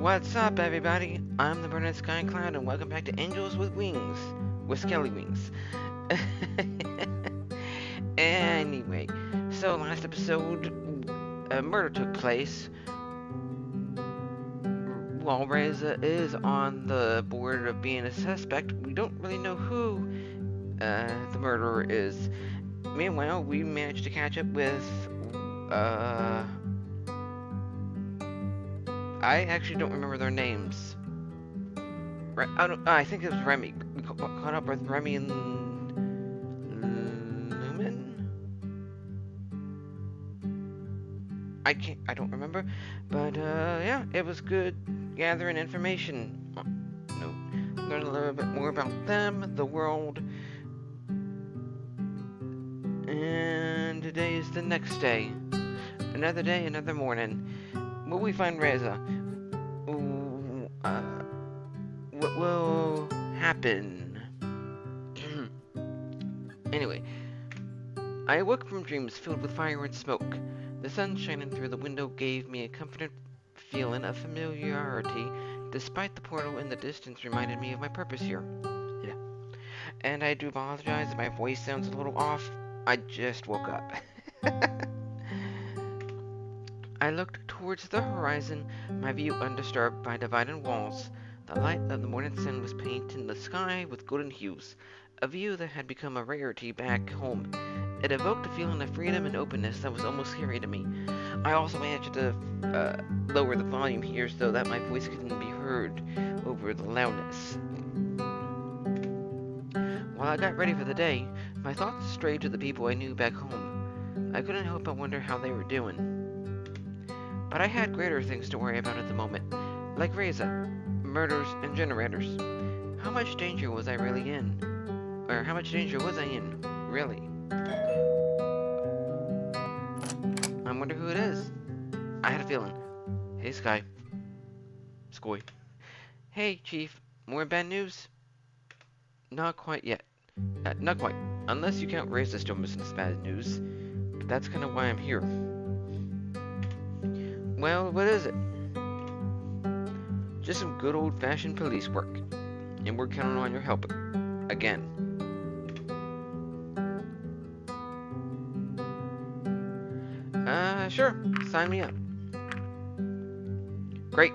What's up, everybody? I'm the BurningSkyCloud, and welcome back to Angels with Wings, with Scaly Wings. Anyway, so last episode, a murder took place. While Reza is on the board of being a suspect, we don't really know who the murderer is. Meanwhile, we managed to catch up with I actually don't remember their names. I think it was Remy. We caught up with Remy and Lumen? I don't remember. But, yeah, it was good gathering information. Learn a little bit more about them, the world. And today is the next day. Another day, another morning. Will we find Reza? What will happen? Anyway, I awoke from dreams filled with fire and smoke. The sun shining through the window gave me a comforting feeling of familiarity, despite the portal in the distance reminded me of my purpose here. Yeah. And I do apologize if my voice sounds a little off. I just woke up. I looked towards the horizon, my view undisturbed by dividing walls. The light of the morning sun was painting the sky with golden hues, a view that had become a rarity back home. It evoked a feeling of freedom and openness that was almost scary to me. I also managed to lower the volume here so that my voice couldn't be heard over the loudness. While I got ready for the day, my thoughts strayed to the people I knew back home. I couldn't help but wonder how they were doing. But I had greater things to worry about at the moment, like Reza, murders, and generators. How much danger was I really in? Or how much danger was I in, really? I wonder who it is. I had a feeling. Hey, Sky. Skoy. Hey, Chief. More bad news? Not quite yet. Not quite. Unless you count Reza still missing as bad news. But that's kind of why I'm here. Well, what is it? Just some good old-fashioned police work. And we're counting on your help. Again. Sure. Sign me up. Great.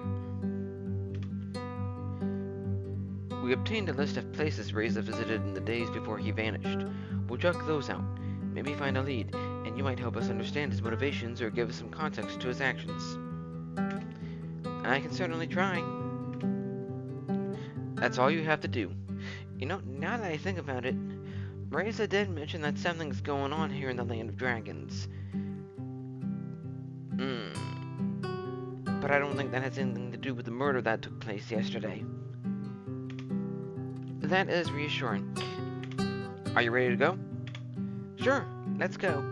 We obtained a list of places Reza visited in the days before he vanished. We'll check those out. Maybe find a lead, and you might help us understand his motivations or give us some context to his actions. I can certainly try. That's all you have to do. You know, now that I think about it, Reza did mention that something's going on here in the Land of Dragons. But I don't think that has anything to do with the murder that took place yesterday. That is reassuring. Are you ready to go? Sure, let's go.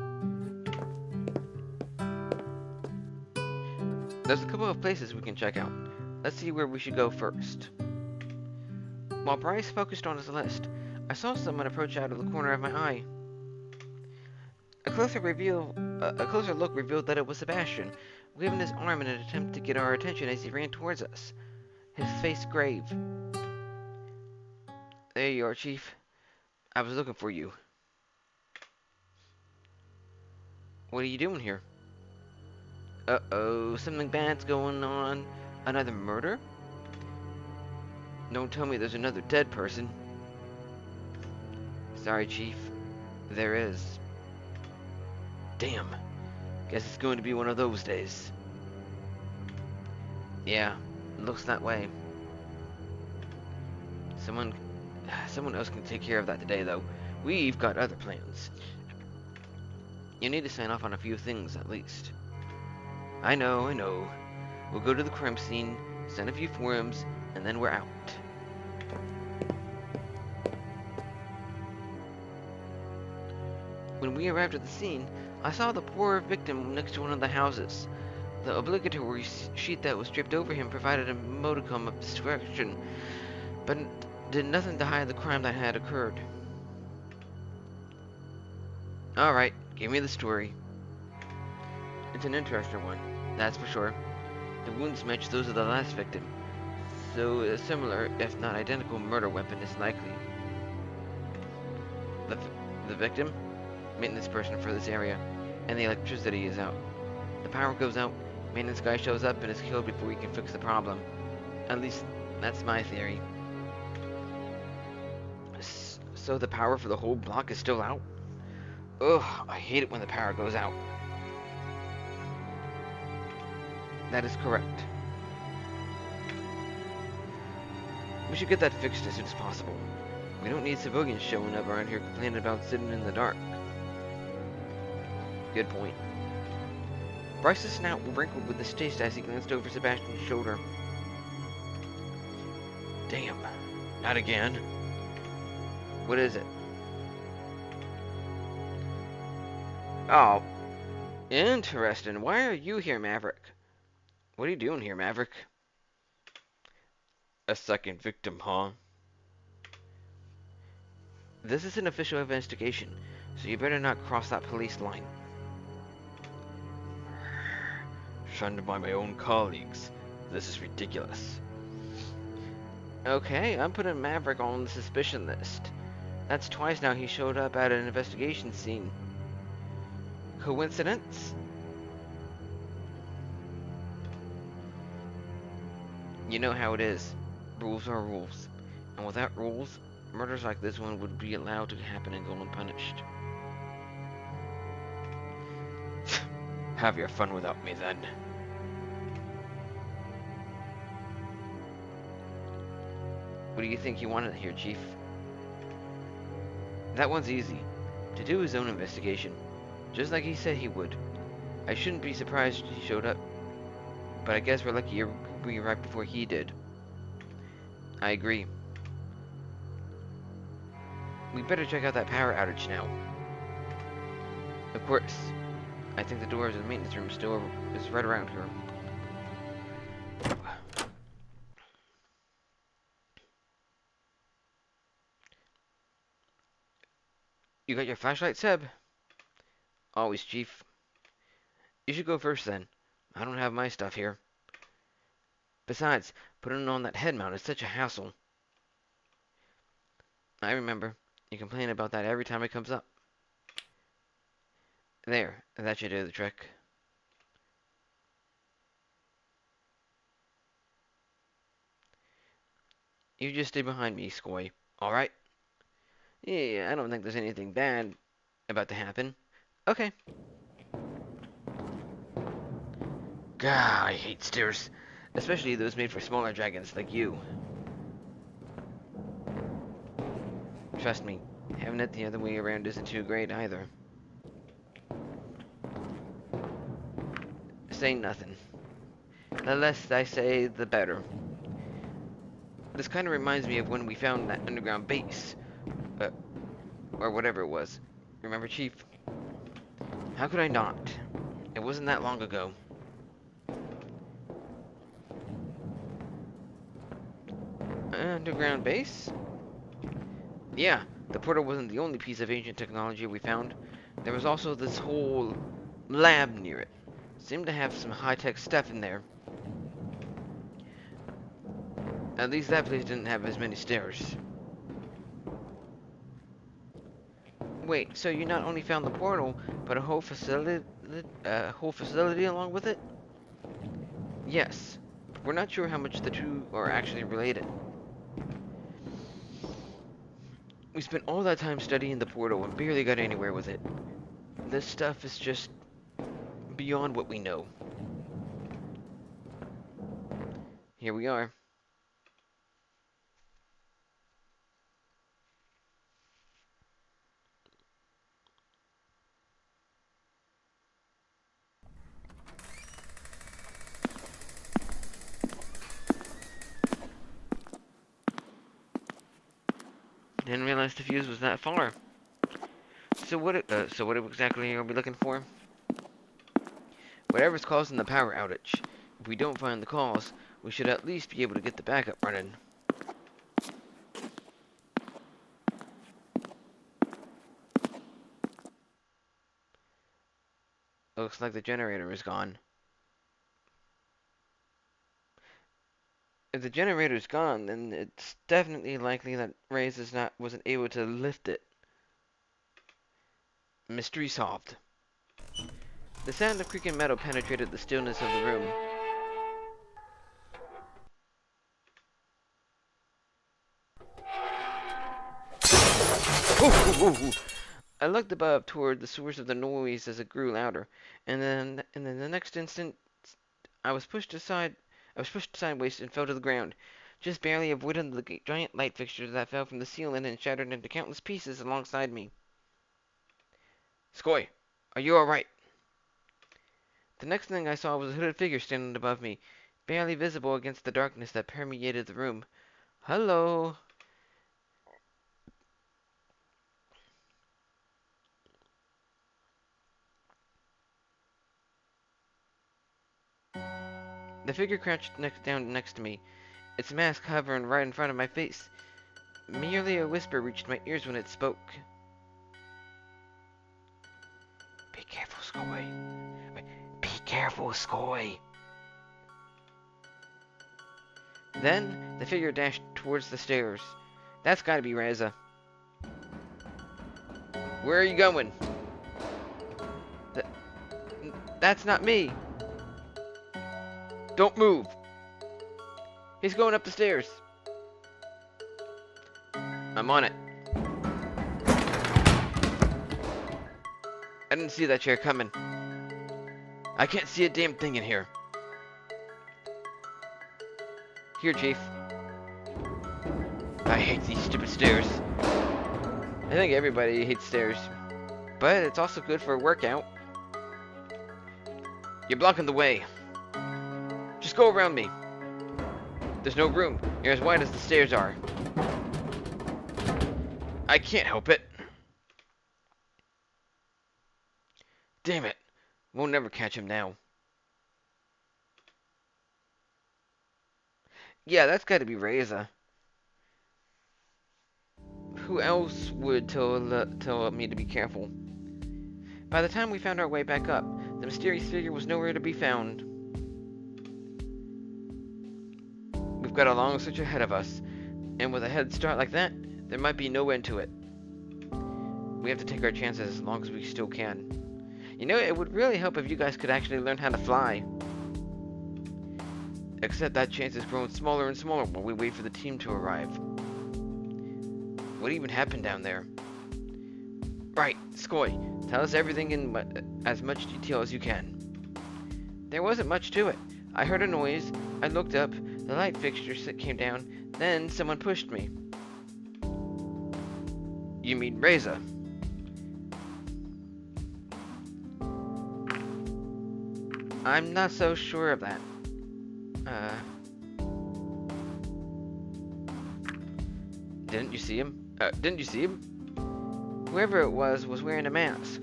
There's a couple of places we can check out. Let's see where we should go first. While Bryce focused on his list, I saw someone approach out of the corner of my eye. A closer look revealed that it was Sebastian, waving his arm in an attempt to get our attention as he ran towards us, his face grave. There you are, Chief. I was looking for you. What are you doing here? Uh-oh, something bad's going on. Another murder? Don't tell me there's another dead person. Sorry, Chief. There is. Damn. Guess it's going to be one of those days. Yeah, looks that way. Someone else can take care of that today, though. We've got other plans. You need to sign off on a few things, at least. I know. We'll go to the crime scene, sign a few forms, and then we're out. When we arrived at the scene, I saw the poor victim next to one of the houses. The obligatory sheet that was draped over him provided a modicum of distraction, but did nothing to hide the crime that had occurred. Alright, give me the story. It's an interesting one, that's for sure. The wounds match those of the last victim, so a similar, if not identical, murder weapon is likely. The, the victim? Maintenance person for this area, and the electricity is out. The power goes out, maintenance guy shows up and is killed before he can fix the problem. At least, that's my theory. So the power for the whole block is still out? Ugh, I hate it when the power goes out. That is correct. We should get that fixed as soon as possible. We don't need civilians showing up around here complaining about sitting in the dark. Good point. Bryce's snout wrinkled with distaste as he glanced over Sebastian's shoulder. Damn, not again. What is it? Oh, interesting. Why are you here, Maverick? What are you doing here, Maverick? A second victim, huh? This is an official investigation, so you better not cross that police line. Shunned by my own colleagues. This is ridiculous. Okay, I'm putting Maverick on the suspicion list. That's twice now he showed up at an investigation scene. Coincidence? You know how it is. Rules are rules. And without rules, murders like this one would be allowed to happen and go unpunished. Have your fun without me, then. What do you think you wanted here, Chief? That one's easy. To do his own investigation. Just like he said he would. I shouldn't be surprised he showed up. But I guess we're lucky we arrived before he did. I agree. We better check out that power outage now. Of course. I think the door to the maintenance room still is right around here. You got your flashlight, Seb? Always, Chief. You should go first, then. I don't have my stuff here. Besides, putting on that head mount is such a hassle. I remember. You complain about that every time it comes up. There, that should do the trick. You just stay behind me, Skoy. Alright? Yeah, I don't think there's anything bad about to happen. Okay. God, I hate stairs. Especially those made for smaller dragons like you. Trust me, having it the other way around isn't too great either. Say nothing. The less I say, the better. This kind of reminds me of when we found that underground base. Or whatever it was. Remember, Chief? How could I not? It wasn't that long ago. Underground base? Yeah, the portal wasn't the only piece of ancient technology we found. There was also this whole lab near it. Seemed to have some high-tech stuff in there. At least that place didn't have as many stairs. Wait, so you not only found the portal, but a whole facility along with it? Yes. We're not sure how much the two are actually related. We spent all that time studying the portal and barely got anywhere with it. This stuff is just beyond what we know. Here we are. Didn't realize the fuse was that far. So what exactly are we looking for? Whatever's causing the power outage. If we don't find the cause, we should at least be able to get the backup running. Looks like the generator is gone. If the generator's gone, then it's definitely likely that Reza wasn't able to lift it. Mystery solved. The sound of creaking metal penetrated the stillness of the room. I looked above toward the source of the noise as it grew louder, and then the next instant, I was pushed aside. I was pushed sideways and fell to the ground, just barely avoiding the giant light fixture that fell from the ceiling and shattered into countless pieces alongside me. Skoy, are you all right? The next thing I saw was a hooded figure standing above me, barely visible against the darkness that permeated the room. Hello. The figure crouched down next to me, its mask hovering right in front of my face. Merely a whisper reached my ears when it spoke. Be careful, Skoy. Be careful, Skoy. Then, the figure dashed towards the stairs. That's gotta be Reza. Where are you going? That's not me. Don't move. He's going up the stairs. I'm on it. I didn't see that chair coming. I can't see a damn thing in here. Here, Chief. I hate these stupid stairs. I think everybody hates stairs. But it's also good for a workout. You're blocking the way. Just go around me. There's no room. You're as wide as the stairs are. I can't help it. Damn it. We'll never catch him now. Yeah, that's gotta be Reza. Who else would tell me to be careful? By the time we found our way back up, the mysterious figure was nowhere to be found. We've got a long search ahead of us, and with a head start like that, there might be no end to it. We have to take our chances as long as we still can. You know, it would really help if you guys could actually learn how to fly. Except that chance is growing smaller and smaller while we wait for the team to arrive. What even happened down there? Right, Skoy, tell us everything in as much detail as you can. There wasn't much to it. I heard a noise, I looked up, the light fixture came down, then someone pushed me. You mean Reza? I'm not so sure of that. Didn't you see him? Didn't you see him? Whoever it was wearing a mask.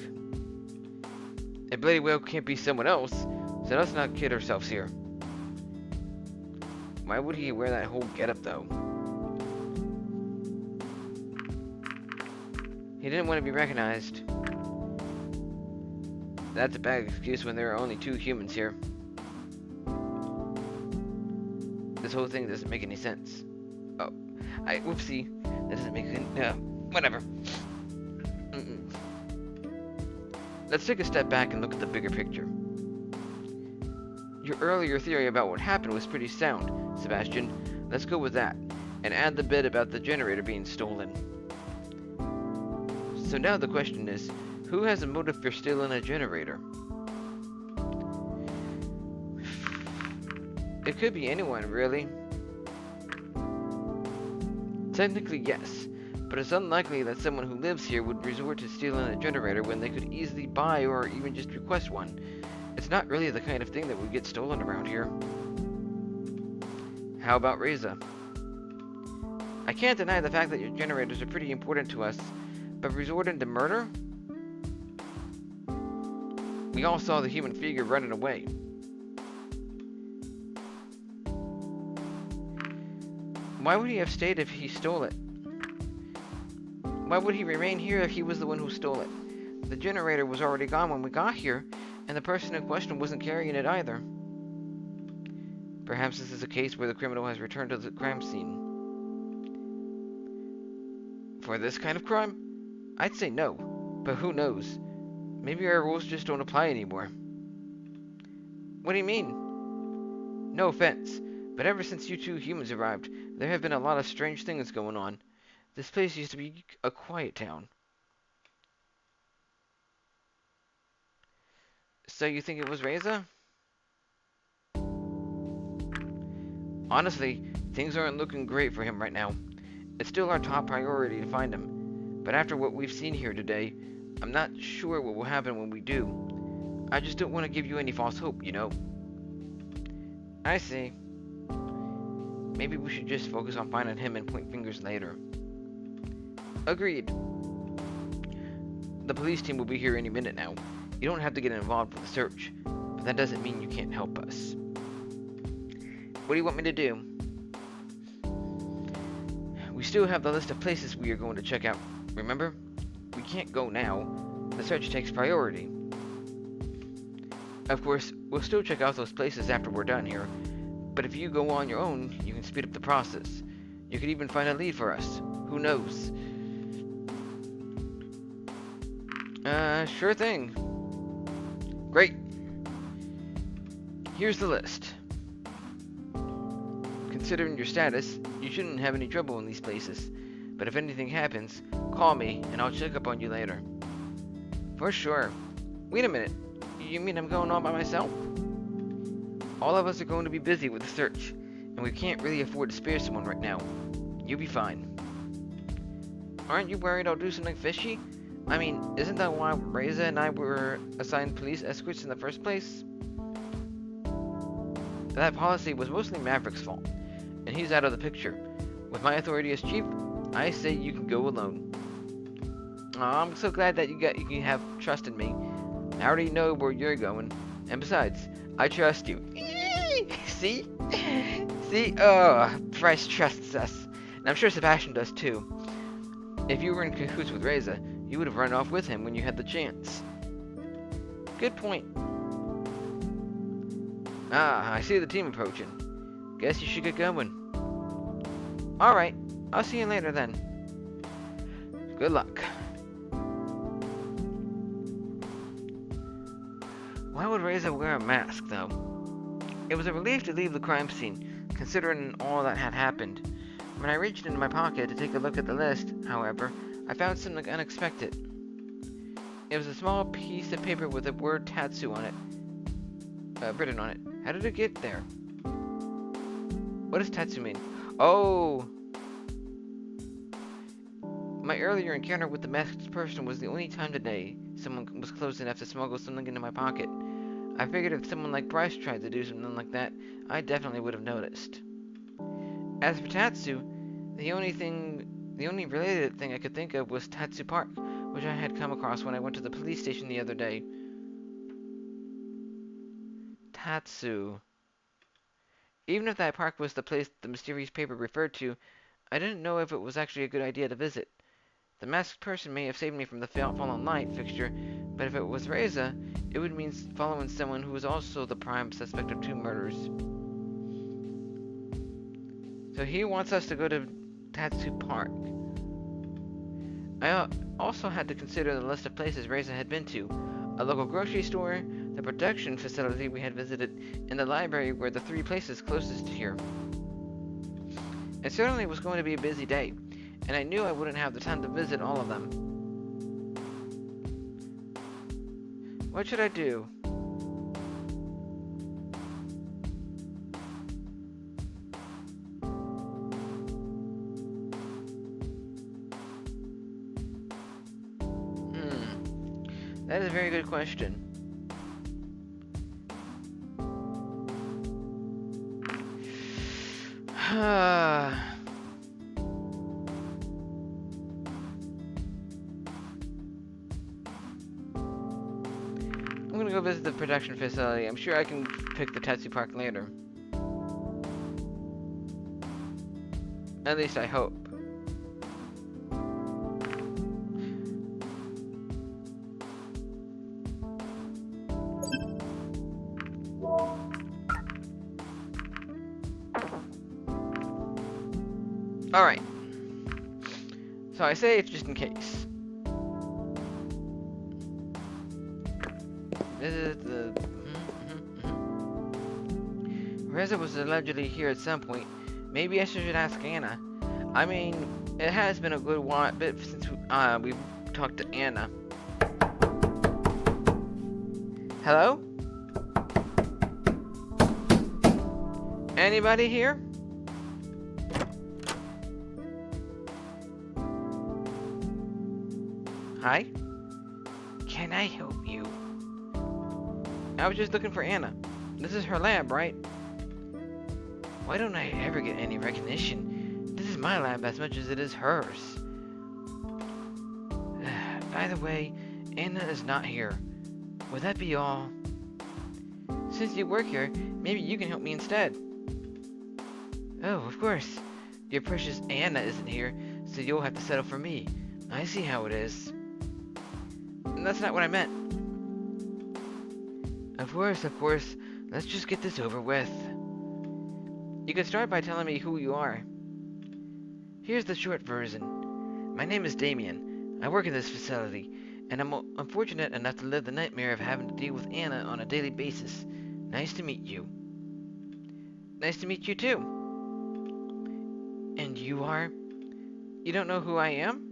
It bloody well can't be someone else, so let's not kid ourselves here. Why would he wear that whole getup, though? He didn't want to be recognized. That's a bad excuse when there are only 2 humans here. This whole thing doesn't make any sense. Oh, whoopsie. That doesn't make any, whatever. Let's take a step back and look at the bigger picture. Your earlier theory about what happened was pretty sound, Sebastian. Let's go with that, and add the bit about the generator being stolen. So now the question is, who has a motive for stealing a generator? It could be anyone, really. Technically, yes, but it's unlikely that someone who lives here would resort to stealing a generator when they could easily buy or even just request one. It's not really the kind of thing that would get stolen around here. How about Reza? I can't deny the fact that your generators are pretty important to us, but resorting to murder? We all saw the human figure running away. Why would he have stayed if he stole it? Why would he remain here if he was the one who stole it? The generator was already gone when we got here, and the person in question wasn't carrying it either. Perhaps this is a case where the criminal has returned to the crime scene. For this kind of crime? I'd say no, but who knows? Maybe our rules just don't apply anymore. What do you mean? No offense, but ever since you two humans arrived, there have been a lot of strange things going on. This place used to be a quiet town. So you think it was Reza? Honestly, things aren't looking great for him right now. It's still our top priority to find him, but after what we've seen here today, I'm not sure what will happen when we do. I just don't want to give you any false hope, you know? I see. Maybe we should just focus on finding him and point fingers later. Agreed. The police team will be here any minute now. You don't have to get involved with the search, but that doesn't mean you can't help us. What do you want me to do? We still have the list of places we are going to check out, remember? We can't go now. The search takes priority. Of course, we'll still check out those places after we're done here, but if you go on your own, you can speed up the process. You could even find a lead for us. Who knows? Sure thing. Great. Here's the list. Considering your status, you shouldn't have any trouble in these places. But if anything happens, call me and I'll check up on you later. For sure. Wait a minute. You mean I'm going all by myself? All of us are going to be busy with the search, and we can't really afford to spare someone right now. You'll be fine. Aren't you worried I'll do something fishy? I mean, isn't that why Reza and I were assigned police escorts in the first place? That policy was mostly Maverick's fault, and he's out of the picture. With my authority as chief, I say you can go alone. Aw, I'm so glad that you have trust in me. I already know where you're going, and besides, I trust you. See? See? Oh, Bryce trusts us. And I'm sure Sebastian does too. If you were in cahoots with Reza, you would have run off with him when you had the chance. Good point. Ah, I see the team approaching. Guess you should get going. Alright, I'll see you later then. Good luck. Why would Reza wear a mask, though? It was a relief to leave the crime scene, considering all that had happened. When I reached into my pocket to take a look at the list, however, I found something unexpected. It was a small piece of paper with the word Tatsu on it. Written on it. How did it get there? What does Tatsu mean? Oh! My earlier encounter with the masked person was the only time today someone was close enough to smuggle something into my pocket. I figured if someone like Bryce tried to do something like that, I definitely would have noticed. As for Tatsu, the only related thing I could think of was Tatsu Park, which I had come across when I went to the police station the other day. Tatsu. Even if that park was the place the mysterious paper referred to, I didn't know if it was actually a good idea to visit. The masked person may have saved me from the fallen light fixture, but if it was Reza, it would mean following someone who was also the prime suspect of 2 murders. So he wants us to go to Tatsu Park. I also had to consider the list of places Reza had been to. A local grocery store, the production facility we had visited, and the library were the 3 places closest to here. It certainly was going to be a busy day, and I knew I wouldn't have the time to visit all of them. What should I do? That is a very good question. I'm gonna go visit the production facility. I'm sure I can pick the Tatsu Park later. At least I hope. Alright. So I say it's just in case. This is the... Reza was allegedly here at some point. Maybe I should ask Anna. I mean, it has been a good bit since we talked to Anna. Hello? Anybody here? Hi? Can I help you? I was just looking for Anna. This is her lab, right? Why don't I ever get any recognition? This is my lab as much as it is hers. By the way, Anna is not here. Would that be all? Since you work here, maybe you can help me instead. Oh, of course. Your precious Anna isn't here, so you'll have to settle for me. I see how it is. And that's not what I meant. Of course. Let's just get this over with. You can start by telling me who you are. Here's the short version. My name is Damien. I work in this facility, and I'm unfortunate enough to live the nightmare of having to deal with Anna on a daily basis. Nice to meet you. Nice to meet you too. And you are? You don't know who I am?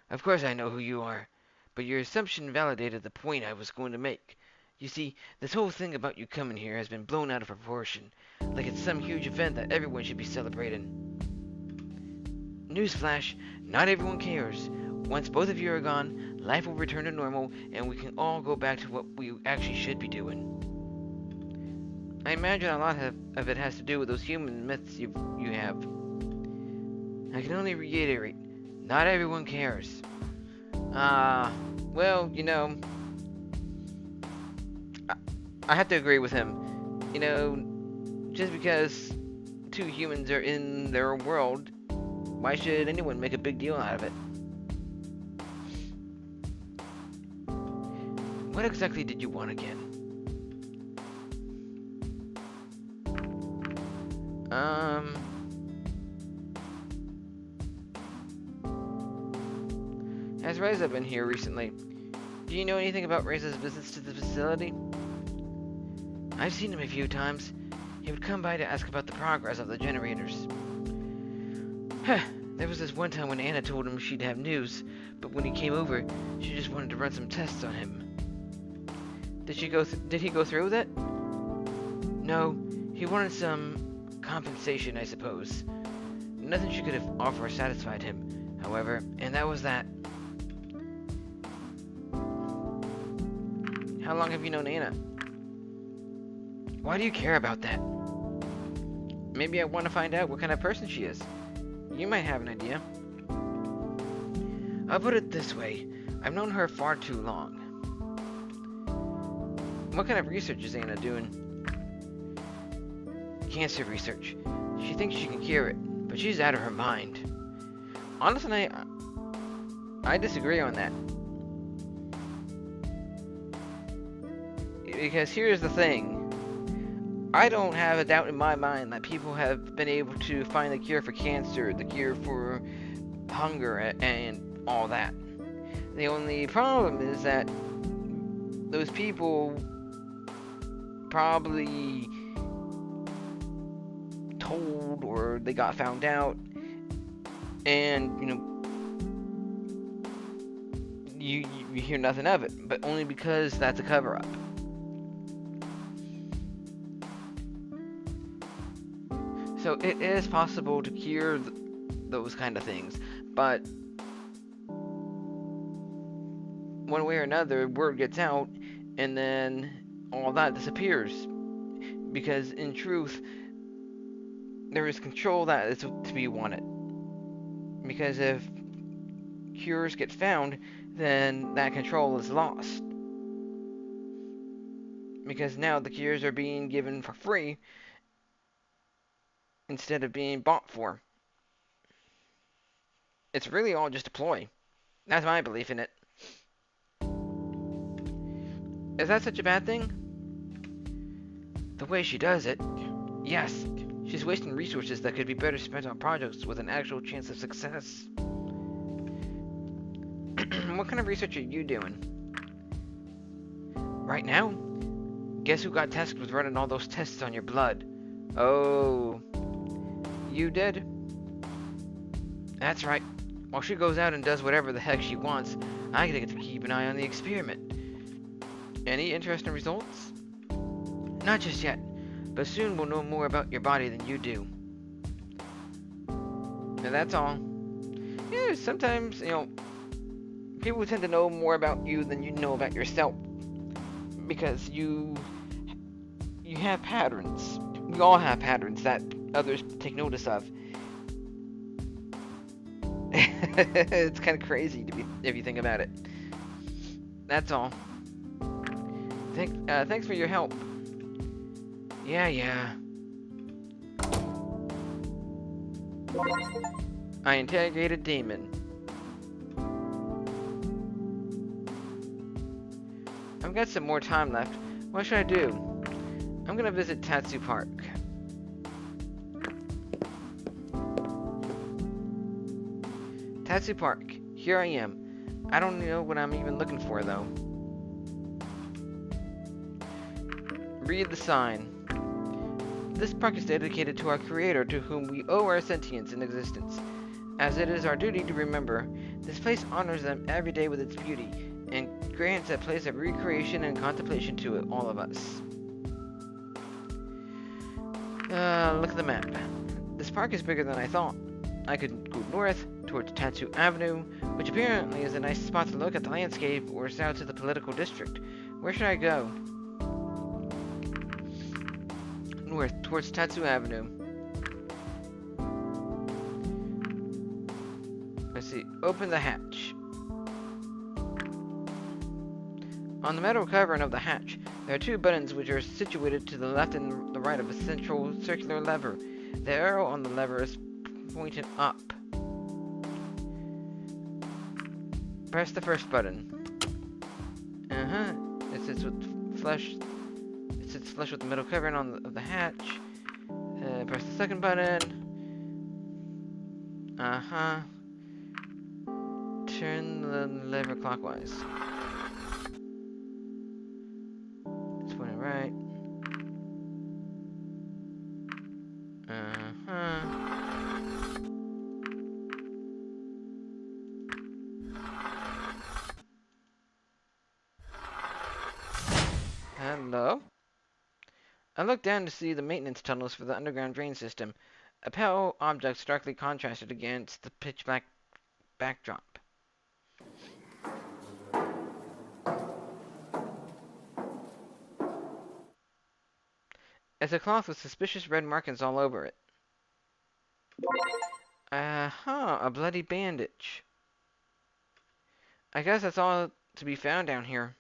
Of course I know who you are, but your assumption validated the point I was going to make. You see, this whole thing about you coming here has been blown out of proportion, like it's some huge event that everyone should be celebrating. Newsflash, not everyone cares. Once both of you are gone, life will return to normal, and we can all go back to what we actually should be doing. I imagine a lot of it has to do with those human myths you have. I can only reiterate, not everyone cares. Well, you know, I have to agree with him. You know, just because two humans are in their world, why should anyone make a big deal out of it? What exactly did you want again? Has Reza been here recently? Do you know anything about Reza's visits to the facility? I've seen him a few times. He would come by to ask about the progress of the generators. There was this one time when Anna told him she'd have news, but when he came over, she just wanted to run some tests on him. Did he go through with it? No, he wanted some compensation, I suppose. Nothing she could have offered satisfied him, however, and that was that. How long have you known Anna? Why do you care about that? Maybe I want to find out what kind of person she is. You might have an idea. I'll put it this way. I've known her far too long. What kind of research is Anna doing? Cancer research. She thinks she can cure it, but she's out of her mind. Honestly, I disagree on that. Because here's the thing. I don't have a doubt in my mind that people have been able to find the cure for cancer, the cure for hunger, and all that. The only problem is that those people probably told or they got found out, and you hear nothing of it, but only because that's a cover-up. So it is possible to cure those kind of things, but one way or another, word gets out, and then all that disappears. Because in truth, there is control that is to be wanted. Because if cures get found, then that control is lost. Because now the cures are being given for free instead of being bought for. It's really all just a ploy. That's my belief in it. Is that such a bad thing? The way she does it, yes, She's wasting resources that could be better spent on projects with an actual chance of success. What kind of research are you doing? Right now? Guess who got tasked with running all those tests on your blood? Oh, you did? That's right. While she goes out and does whatever the heck she wants, I get to keep an eye on the experiment. Any interesting results? Not just yet, but soon we'll know more about your body than you do. And that's all. Yeah, sometimes, people tend to know more about you than you know about yourself. Because you have patterns. We all have patterns that others take notice of. It's kind of crazy if you think about it. That's all. Thanks for your help. Yeah. I interrogated Demon. I've got some more time left. What should I do? I'm gonna visit Tatsu Park. Tatsu Park. Here I am. I don't know what I'm even looking for, though. Read the sign. This park is dedicated to our creator, to whom we owe our sentience and existence. As it is our duty to remember, this place honors them every day with its beauty, and grants a place of recreation and contemplation to all of us. Look at the map. This park is bigger than I thought. I could go north, towards Tatsu Avenue, which apparently is a nice spot to look at the landscape, or south to the political district. Where should I go? North, towards Tatsu Avenue. Let's see. Open the hatch. On the metal covering of the hatch, there are two buttons which are situated to the left and the right of a central circular lever. The arrow on the lever is pointed up. Press the first button. It sits flush with the metal covering of the hatch. Press the second button. Turn the lever clockwise. Let's put it right. Hello? I looked down to see the maintenance tunnels for the underground drain system. A pale object starkly contrasted against the pitch-black backdrop. It's a cloth with suspicious red markings all over it. A bloody bandage. I guess that's all to be found down here.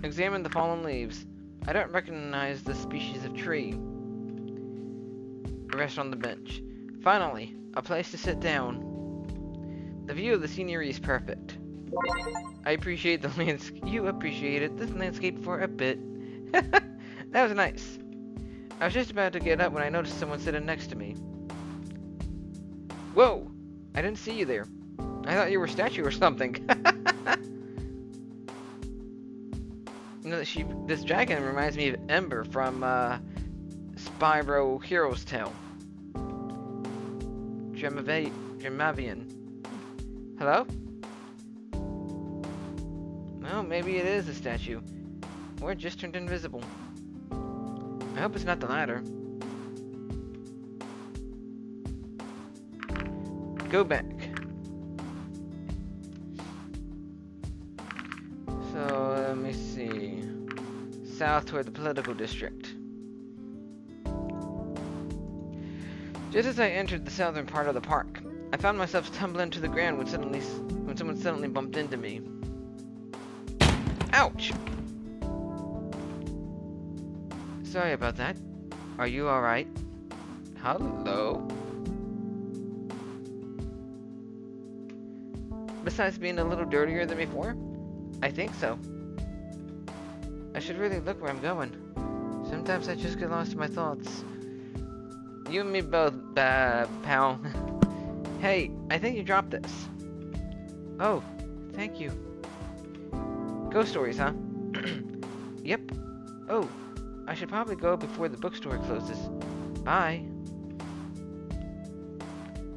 Examine the fallen leaves. I don't recognize this species of tree. Rest on the bench. Finally, a place to sit down. The view of the scenery is perfect. I appreciate the landscape. You appreciated this landscape for a bit. That was nice. I was just about to get up when I noticed someone sitting next to me. Whoa! I didn't see you there. I thought you were a statue or something. You know, this dragon reminds me of Ember from Spyro Hero's Tale. Dremavian. Hello? Well, maybe it is a statue. Or it just turned invisible. I hope it's not the latter. Go back. So, let me see. South toward the political district. Just as I entered the southern part of the park, I found myself tumbling to the ground when someone suddenly bumped into me. Ouch! Sorry about that. Are you alright? Hello? Besides being a little dirtier than before? I think so. I should really look where I'm going. Sometimes I just get lost in my thoughts. You and me both, pal. Hey, I think you dropped this. Oh, thank you. Ghost stories, huh? Yep. Oh, I should probably go before the bookstore closes. Bye.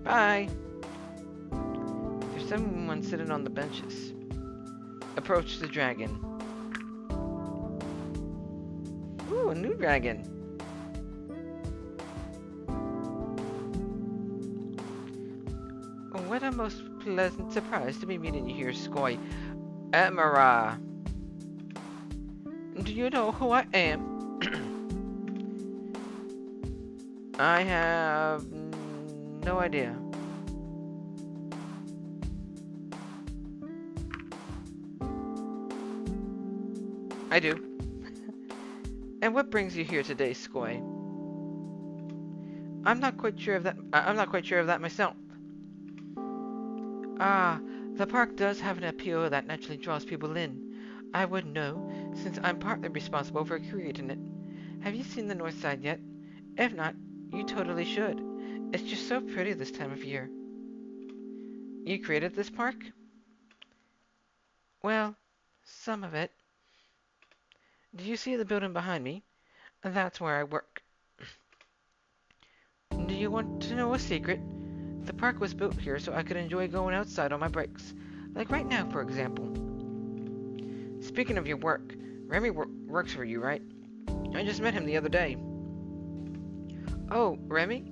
Bye. There's someone sitting on the benches. Approach the dragon. Ooh, a new dragon. What a most pleasant surprise to be meeting you here, Scoy. Amara. Do you know who I am? I have no idea. I do. And what brings you here today, Scoy? I'm not quite sure of that myself. Ah, the park does have an appeal that naturally draws people in. I would know, since I'm partly responsible for creating it. Have you seen the north side yet? If not, you totally should. It's just so pretty this time of year. You created this park? Well, some of it. Do you see the building behind me? That's where I work. Do you want to know a secret? The park was built here so I could enjoy going outside on my breaks. Like right now, for example. Speaking of your work, Remy works for you, right? I just met him the other day. Oh, Remy?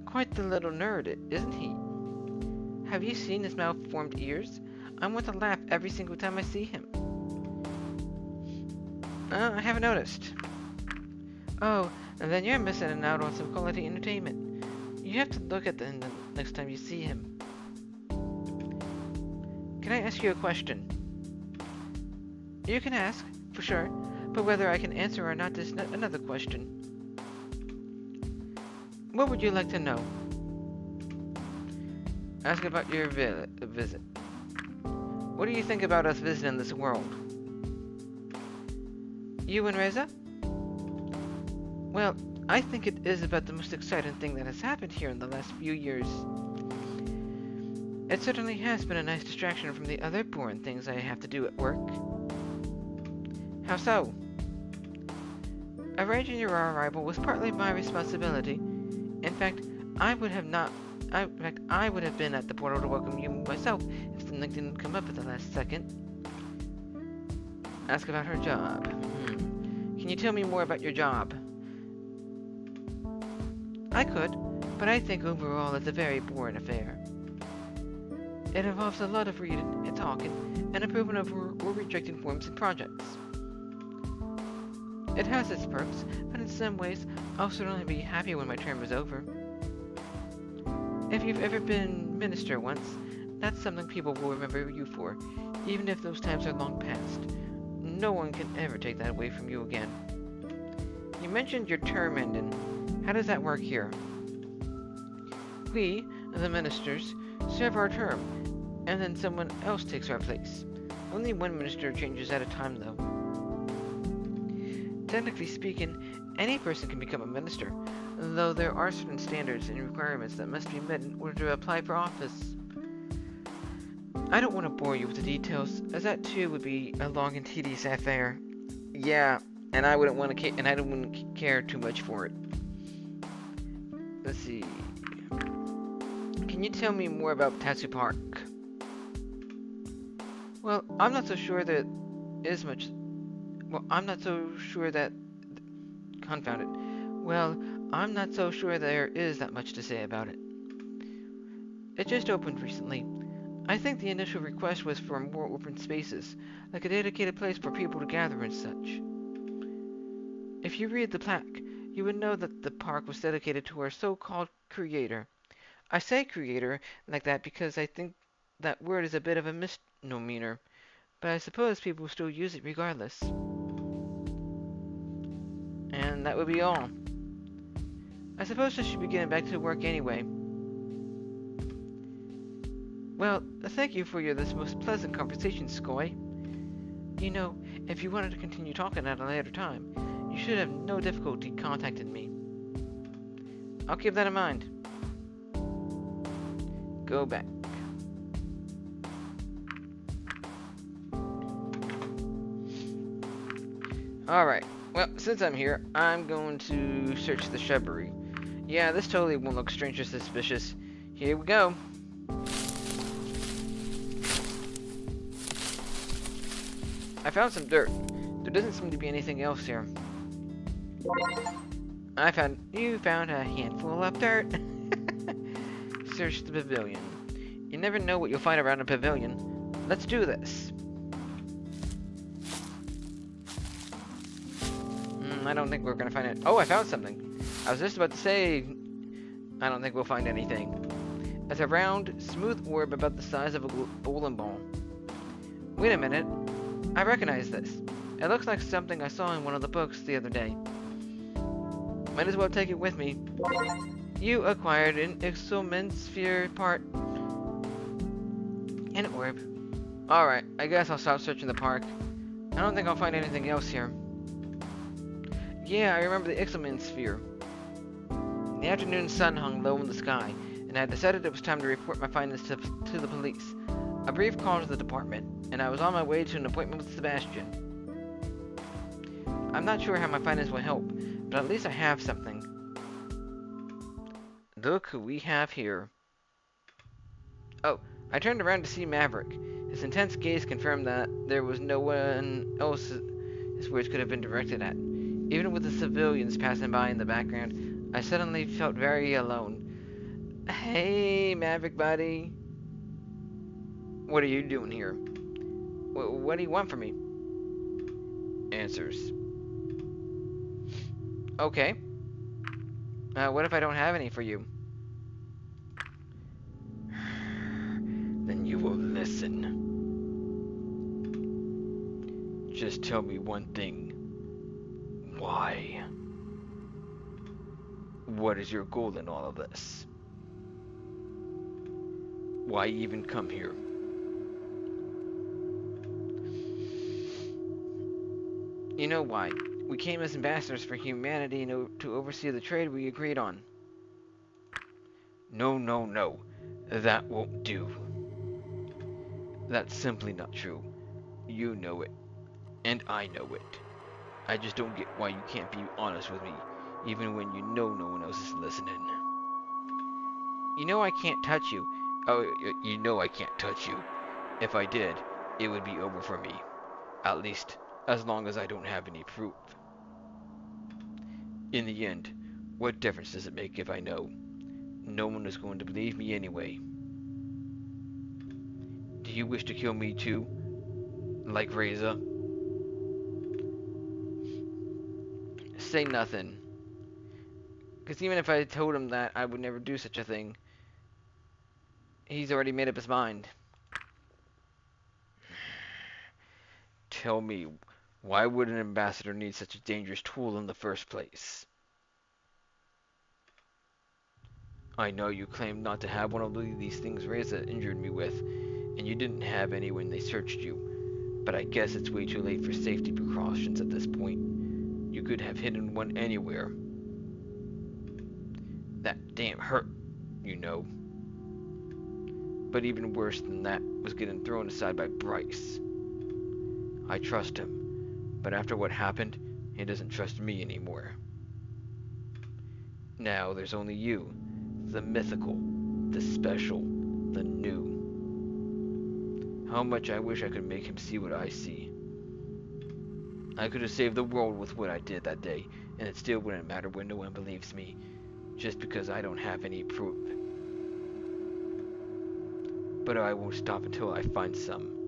Quite the little nerd, isn't he? Have you seen his malformed ears? I want to laugh every single time I see him. I haven't noticed. Oh, and then you're missing out on some quality entertainment. You have to look at them the next time you see him. Can I ask you a question? You can ask, for sure, but whether I can answer or not is another question. What would you like to know? Ask about your visit. What do you think about us visiting this world? You and Reza? Well, I think it is about the most exciting thing that has happened here in the last few years. It certainly has been a nice distraction from the other boring things I have to do at work. How so? Arranging your arrival was partly my responsibility. In fact, I would have been at the portal to welcome you myself if something didn't come up at the last second. Ask about her job. Can you tell me more about your job? I could, but I think overall it's a very boring affair. It involves a lot of reading and talking, and approving of or rejecting forms and projects. It has its perks, but in some ways, I'll certainly be happy when my term is over. If you've ever been minister once, that's something people will remember you for, even if those times are long past. No one can ever take that away from you again. You mentioned your term ending. How does that work here? We, the ministers, serve our term, and then someone else takes our place. Only one minister changes at a time, though. Technically speaking, any person can become a minister, though there are certain standards and requirements that must be met in order to apply for office. I don't want to bore you with the details, as that too would be a long and tedious affair. Yeah, and I wouldn't care too much for it. Let's see. Can you tell me more about Tatsu Park? Well, I'm not so sure that is much. Well, I'm not so sure that. Confound it. Well, I'm not so sure there is that much to say about it. It just opened recently. I think the initial request was for more open spaces, like a dedicated place for people to gather and such. If you read the plaque, you would know that the park was dedicated to our so-called creator. I say creator like that because I think that word is a bit of a misnomer, but I suppose people still use it regardless. And that would be all. I suppose I should be getting back to work anyway. Well, thank you for this most pleasant conversation, Scoy. You know, if you wanted to continue talking at a later time, you should have no difficulty contacting me. I'll keep that in mind. Go back. Alright, well, since I'm here, I'm going to search the shrubbery. Yeah, this totally won't look strange or suspicious. Here we go. I found some dirt. There doesn't seem to be anything else here. You found a handful of dirt. Search the pavilion. You never know what you'll find around a pavilion. Let's do this. I don't think we're gonna find it. Oh, I found something. I was just about to say, I don't think we'll find anything. It's a round, smooth orb about the size of a bowling ball. Wait a minute. I recognize this. It looks like something I saw in one of the books the other day. Might as well take it with me. You acquired an Exomensphere part. An orb. Alright, I guess I'll stop searching the park. I don't think I'll find anything else here. Yeah, I remember the Exomensphere. The afternoon sun hung low in the sky, and I decided it was time to report my findings to the police. A brief call to the department, and I was on my way to an appointment with Sebastian. I'm not sure how my findings will help, but at least I have something. Look who we have here. Oh, I turned around to see Maverick. His intense gaze confirmed that there was no one else his words could have been directed at. Even with the civilians passing by in the background, I suddenly felt very alone. Hey, Maverick buddy. What are you doing here? What do you want from me? Answers. Okay. What if I don't have any for you? Then you will listen. Just tell me one thing. Why? What is your goal in all of this? Why even come here? You know why. We came as ambassadors for humanity to oversee the trade we agreed on. No, no, no. That won't do. That's simply not true. You know it. And I know it. I just don't get why you can't be honest with me, even when you know no one else is listening. You know I can't touch you. Oh, you know I can't touch you. If I did, it would be over for me. At least, as long as I don't have any proof. In the end, what difference does it make if I know? No one is going to believe me anyway. Do you wish to kill me too? Like Reza? Say nothing. Because even if I told him that, I would never do such a thing. He's already made up his mind. Tell me, why would an ambassador need such a dangerous tool in the first place? I know you claim not to have one of these things Reza injured me with, and you didn't have any when they searched you. But I guess it's way too late for safety precautions at this point. You could have hidden one anywhere. That damn hurt, you know. But even worse than that was getting thrown aside by Bryce. I trust him, but after what happened, he doesn't trust me anymore. Now there's only you, the mythical, the special, the new. How much I wish I could make him see what I see. I could have saved the world with what I did that day, and it still wouldn't matter when no one believes me, just because I don't have any proof. But I won't stop until I find some.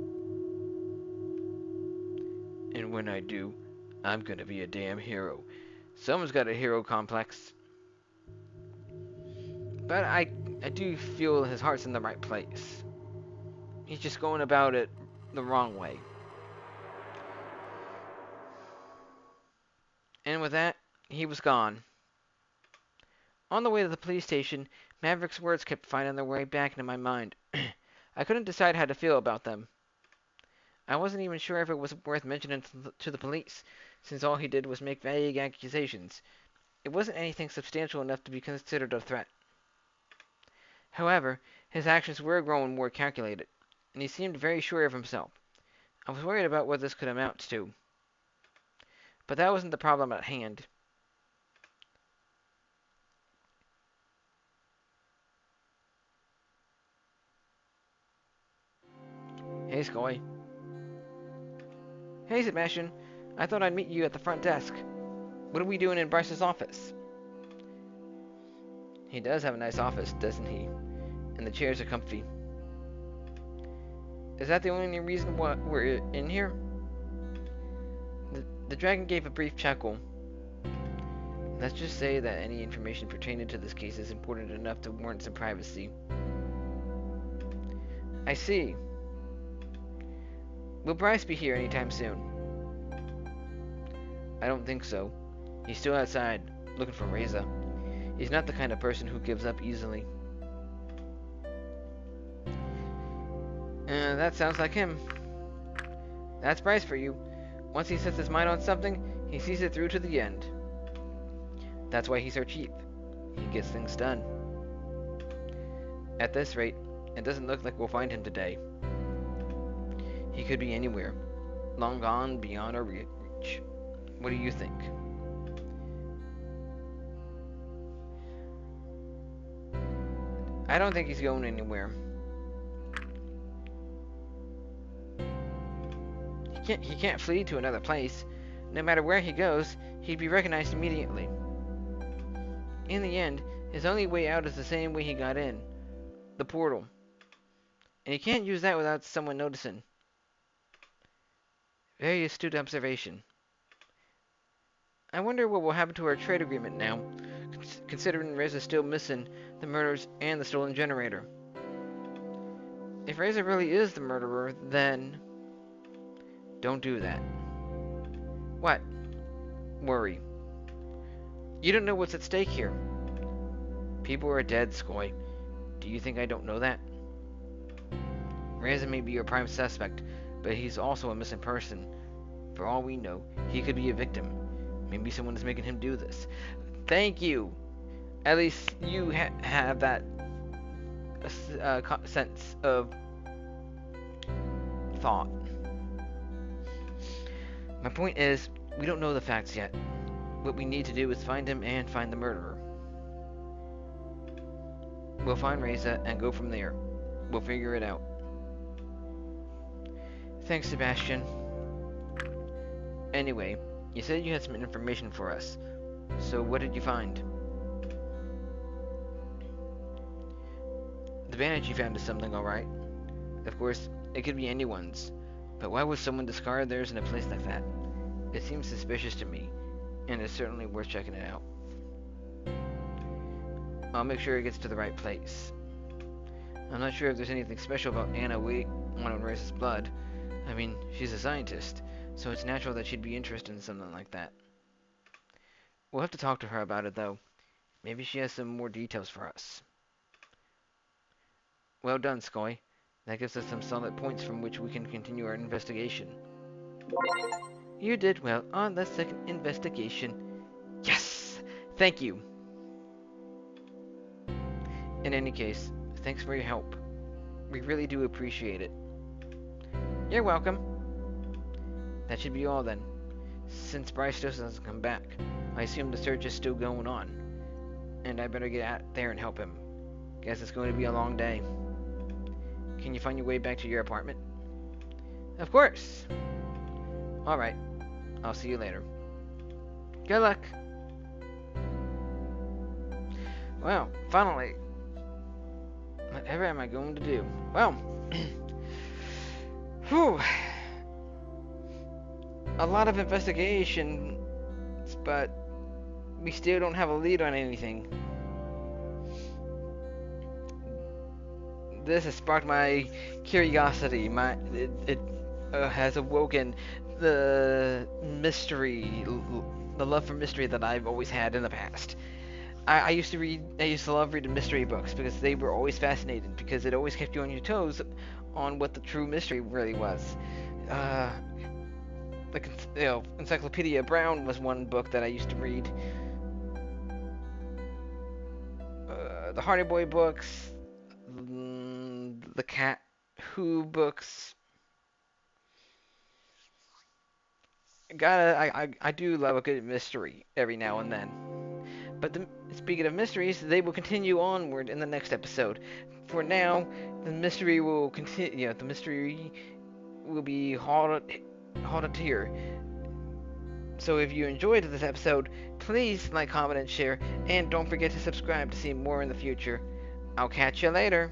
And when I do, I'm gonna be a damn hero. Someone's got a hero complex. But I do feel his heart's in the right place. He's just going about it the wrong way. And with that, he was gone. On the way to the police station, Maverick's words kept finding their way back into my mind. I couldn't decide how to feel about them. I wasn't even sure if it was worth mentioning to the police, since all he did was make vague accusations. It wasn't anything substantial enough to be considered a threat. However, his actions were growing more calculated, and he seemed very sure of himself. I was worried about what this could amount to. But that wasn't the problem at hand. Hey, Scaly. Hey, Sebastian. I thought I'd meet you at the front desk. What are we doing in Bryce's office? He does have a nice office, doesn't he? And the chairs are comfy. Is that the only reason why we're in here? The dragon gave a brief chuckle. Let's just say that any information pertaining to this case is important enough to warrant some privacy. I see. Will Bryce be here anytime soon? I don't think so. He's still outside, looking for Reza. He's not the kind of person who gives up easily. That sounds like him. That's Bryce for you. Once he sets his mind on something, he sees it through to the end. That's why he's our chief. He gets things done. At this rate, it doesn't look like we'll find him today. He could be anywhere, long gone beyond our reach. What do you think? I don't think he's going anywhere. He can't flee to another place. No matter where he goes, he'd be recognized immediately. In the end, his only way out is the same way he got in. The portal. And he can't use that without someone noticing. Very astute observation. I wonder what will happen to our trade agreement now, considering Reza's still missing the murders and the stolen generator. If Reza really is the murderer, then... Don't do that. What? Worry. You don't know what's at stake here. People are dead, Scoy. Do you think I don't know that? Reza may be your prime suspect, but he's also a missing person. For all we know, he could be a victim. Maybe someone is making him do this. Thank you! At least you have that sense of thought. My point is, we don't know the facts yet. What we need to do is find him and find the murderer. We'll find Reza and go from there. We'll figure it out. Thanks, Sebastian. Anyway, you said you had some information for us. So what did you find? The bandage you found is something, alright. Of course, it could be anyone's. But why would someone discard theirs in a place like that? It seems suspicious to me, and it's certainly worth checking it out. I'll make sure it gets to the right place. I'm not sure if there's anything special about Anna waiting on Reza's blood. I mean, she's a scientist, so it's natural that she'd be interested in something like that. We'll have to talk to her about it, though. Maybe she has some more details for us. Well done, Scoy. That gives us some solid points from which we can continue our investigation. You did well on the second investigation. Yes! Thank you! In any case, thanks for your help. We really do appreciate it. You're welcome. That should be all then. Since Bryce still hasn't come back, I assume the search is still going on. And I better get out there and help him. Guess it's going to be a long day. Can you find your way back to your apartment? Of course! Alright. I'll see you later. Good luck! Well, finally. Whatever am I going to do? Well, whew. A lot of investigations, but we still don't have a lead on anything. This has sparked my curiosity. It has awoken the mystery, the love for mystery that I've always had in the past. I used to read. I used to love reading mystery books because they were always fascinating because it always kept you on your toes on what the true mystery really was. Uh, like Encyclopedia Brown was one book that I used to read. The Hardy Boy books, the Cat Who books. I do love a good mystery every now and then. But speaking of mysteries, they will continue onward in the next episode. For now, the mystery will continue. The mystery will be halted here. So if you enjoyed this episode, please like, comment, and share, and don't forget to subscribe to see more in the future. I'll catch you later.